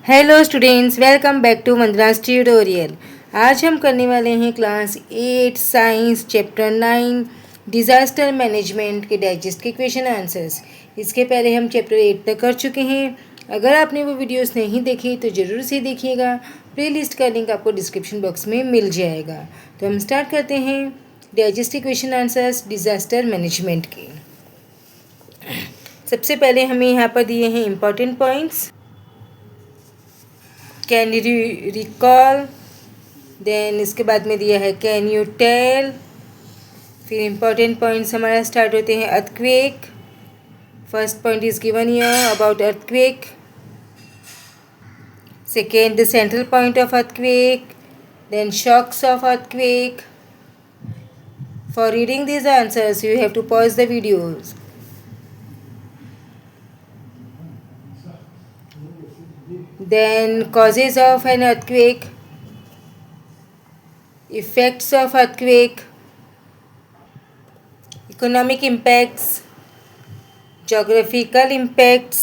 Hello students, welcome back to Vandana's tutorial. आज हम करने वाले हैं class 8 science chapter 9 disaster management के डाइजेस्ट के क्वेश्चन आंसर्स। इसके पहले हम चैप्टर 8 तक कर चुके हैं। अगर आपने वो वीडियोस नहीं देखी तो ज़रूर से देखिएगा। प्लेलिस्ट का लिंक आपको डिस्क्रिप्शन बॉक्स में मिल जाएगा। तो हम स्टार्ट करते हैं डाइजेस्ट के क्वेश्चन आंसर्स डिज़ास्टर मैनेजमेंट के। सबसे पहले हमें यहाँ पर दिए हैं important points. Can you recall, then इसके बाद में दिया है कैन यू टेल। फिर इम्पॉर्टेंट पॉइंट्स हमारा स्टार्ट होते हैं earthquake. First point is given here about earthquake. Second, the central point of earthquake, then shocks of earthquake. For reading these answers you have to pause the videos. Then causes of an earthquake, effects of earthquake, economic impacts, geographical impacts,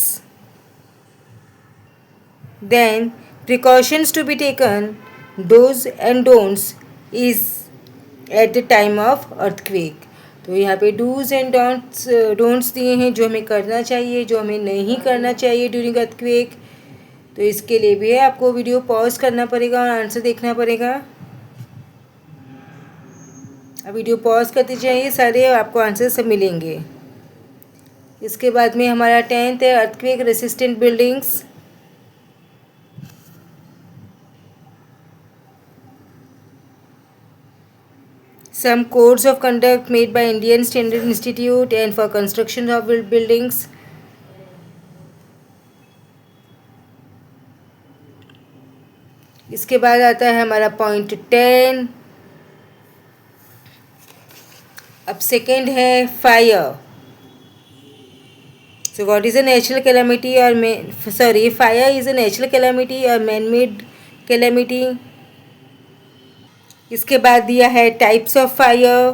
then precautions to be taken, do's and don'ts is at the time of earthquake. तो यहाँ पे dos and don'ts दिए हैं, जो हमें करना चाहिए, जो हमें नहीं करना चाहिए ड्यूरिंग अर्थक्वेक। तो इसके लिए भी आपको वीडियो पॉज करना पड़ेगा और आंसर देखना पड़ेगा। अब वीडियो पॉज करते जाइए, सारे आपको आंसर सब मिलेंगे। इसके बाद में हमारा 10th है earthquake resistant buildings. Some codes of conduct made by Indian Standard Institute and for construction of buildings. इसके बाद आता है हमारा पॉइंट 10। अब सेकेंड है fire. So what is a natural calamity or fire is a natural calamity or man-made calamity. इसके बाद दिया है types of fire,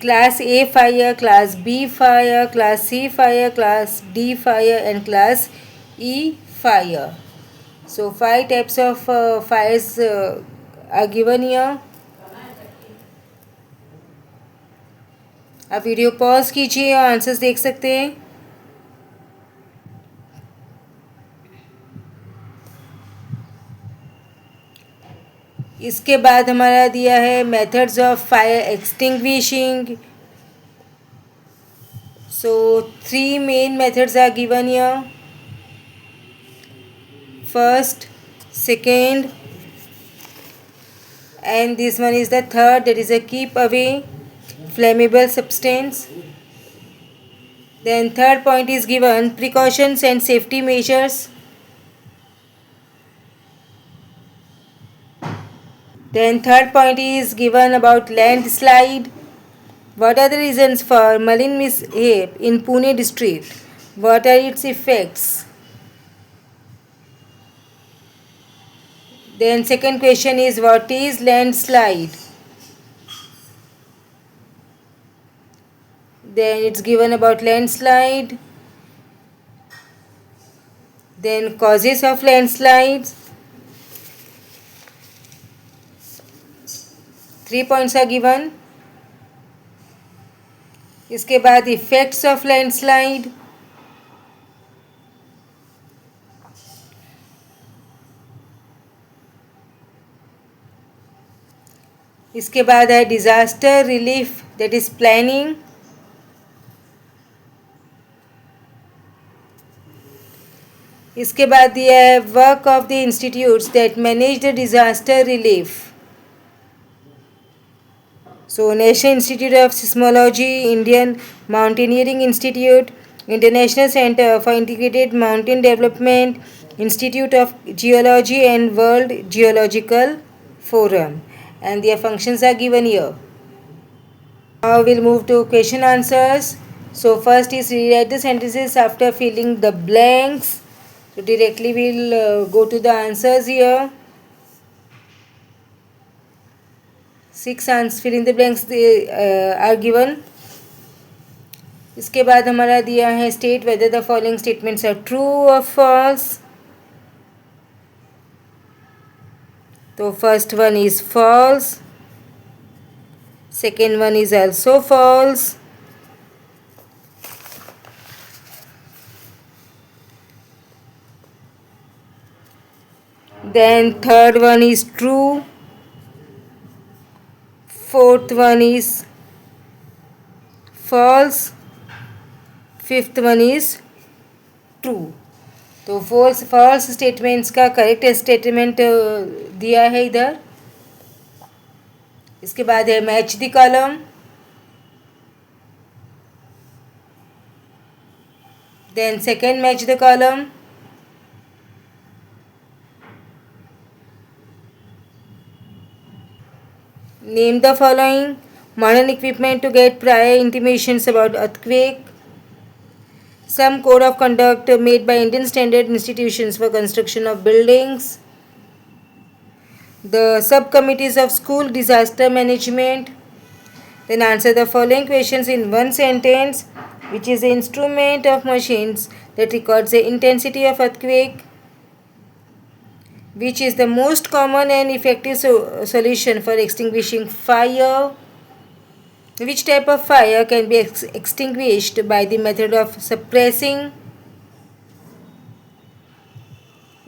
class A fire, class B fire, class C fire, class D fire and class E fire. So 5 types of fires are given here. आप video pause कीजिए और answers देख सकते हैं। इसके बाद हमारा दिया है methods of fire extinguishing. So 3 main methods are given here. First, second, and this one is the third, that is a keep away flammable substance. Then third point is given precautions and safety measures. Then third point is given about landslide. What are the reasons for marine mishap in Pune district? What are its effects? Then second question is what is landslide? Then it's given about landslide. Then causes of landslides. 3 points are given. इसके बाद effects of landslide. इसके बाद है disaster relief, that is planning. इसके बाद दिया है work of the institutes that manage the disaster relief. So National Institute of Seismology, Indian Mountaineering Institute, International Center for Integrated Mountain Development, Institute of Geology and World Geological Forum, and their functions are given here. Now we'll move to question answers. So first is rewrite the sentences after filling the blanks. So directly we'll go to the answers here. 6 answers fill in the blanks are given. इसके बाद हमारा दिया है state whether the following statements are true और false. So first one is false. Second one is also false. Then third one is true. Fourth one is false. Fifth one is true. तो false statements का correct statement दिया है इधर. इसके बाद है match the column. Then second match the column. Name the following modern equipment to get prior intimations about earthquake. Some code of conduct made by Indian standard institutions for construction of buildings. The subcommittees of school disaster management. Then answer the following questions in one sentence. Which is the instrument of machines that records the intensity of earthquake? Which is the most common and effective solution for extinguishing fire? Which type of fire can be extinguished by the method of suppressing?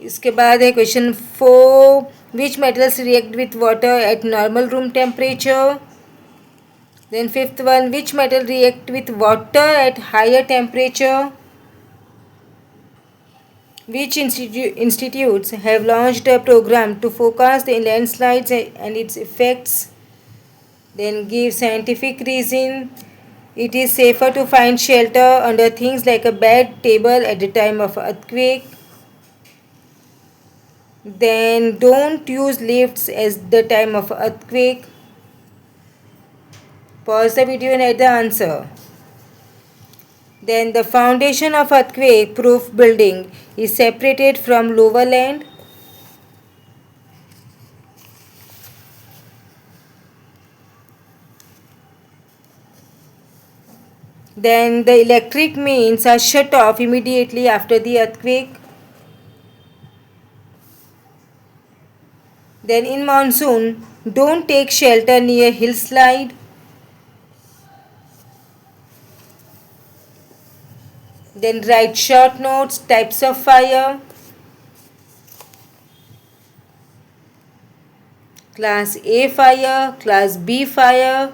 इसके बाद है question 4. Which metals react with water at normal room temperature? Then fifth one, which metal react with water at higher temperature? Which institutes have launched a program to forecast the landslides and its effects? Then give scientific reason. It is safer to find shelter under things like a bed table at the time of earthquake. Then don't use lifts at the time of earthquake. Pause the video and write the answer. Then the foundation of earthquake proof building is separated from lower land. Then the electric mains are shut off immediately after the earthquake. Then in monsoon, don't take shelter near hillside. Then write short notes, types of fire. Class A fire, Class B fire,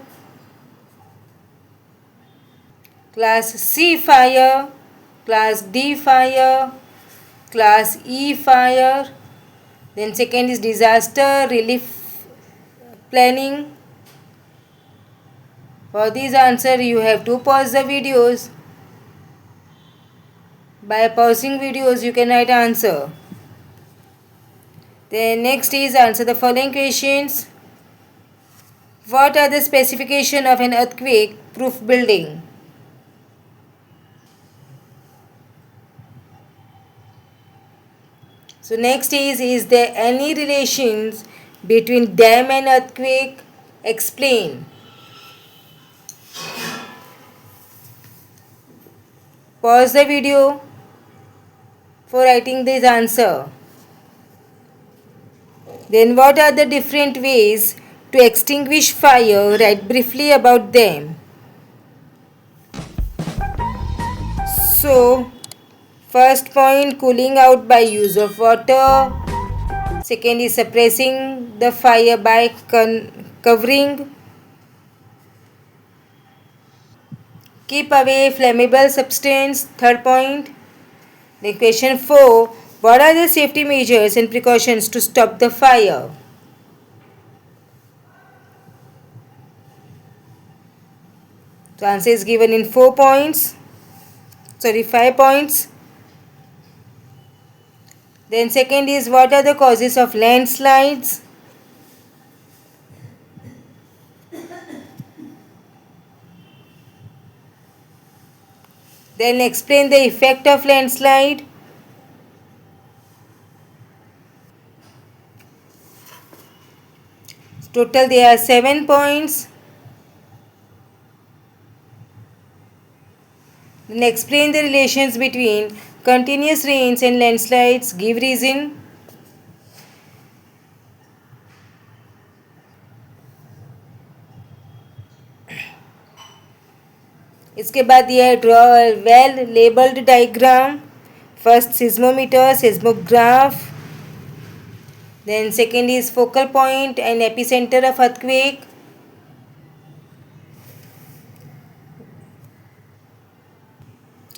Class C fire, Class D fire, Class E fire. Then second is disaster relief planning. For this answer you have to pause the videos. By pausing videos you can write answer. Then next is answer the following questions. What are the specifications of an earthquake proof building? So next is there any relations between dam and earthquake? Explain. Pause the video for writing this answer. Then what are the different ways to extinguish fire? Write briefly about them. So first point, cooling out by use of water. Second is suppressing the fire by covering. Keep away flammable substance. Third point. Then question 4. What are the safety measures and precautions to stop the fire? So answer is given in 5 points. Then second is what are the causes of landslides? Then explain the effect of landslide. Total there are 7 points. Then explain the relations between continuous rains and landslides. Give reason. इसके बाद दिया है draw well labelled diagram. First seismometer, seismograph. Then second is focal point and epicenter of earthquake.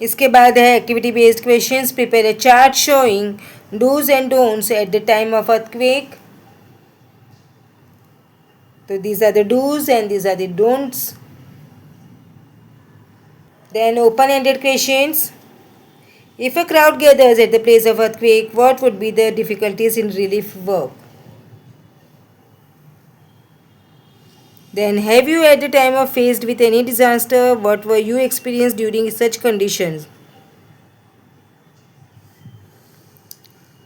इसके बाद है activity based questions. Prepare a chart showing dos and don'ts at the time of earthquake. So these are the do's and these are the don'ts. Then open-ended questions. If a crowd gathers at the place of earthquake, what would be the difficulties in relief work? Then have you at the time of faced with any disaster? What were you experienced during such conditions?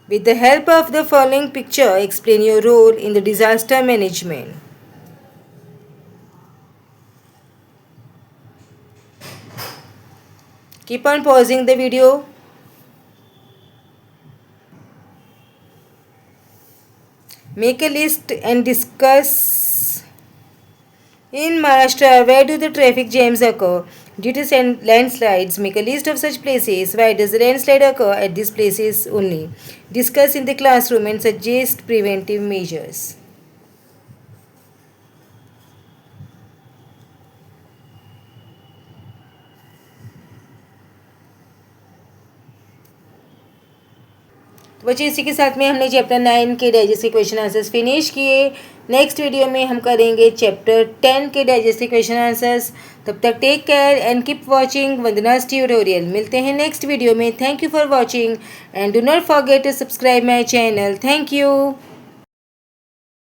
With the help of the following picture, explain your role in the disaster management. Keep on pausing the video. Make a list and discuss. In Maharashtra, where do the traffic jams occur due to landslides? Make a list of such places. Why does the landslide occur at these places only? Discuss in the classroom and suggest preventive measures. तो बच्चे इसी के साथ में हमने chapter 9 के digest के question answers finish किए. नेक्स्ट वीडियो में हम करेंगे चैप्टर 10 के डाइजेस्ट के क्वेश्चन आंसर्स. तब तक take care and keep watching Vandana's tutorial. मिलते हैं नेक्स्ट वीडियो में. Thank you for watching and do not forget to subscribe my channel. Thank you.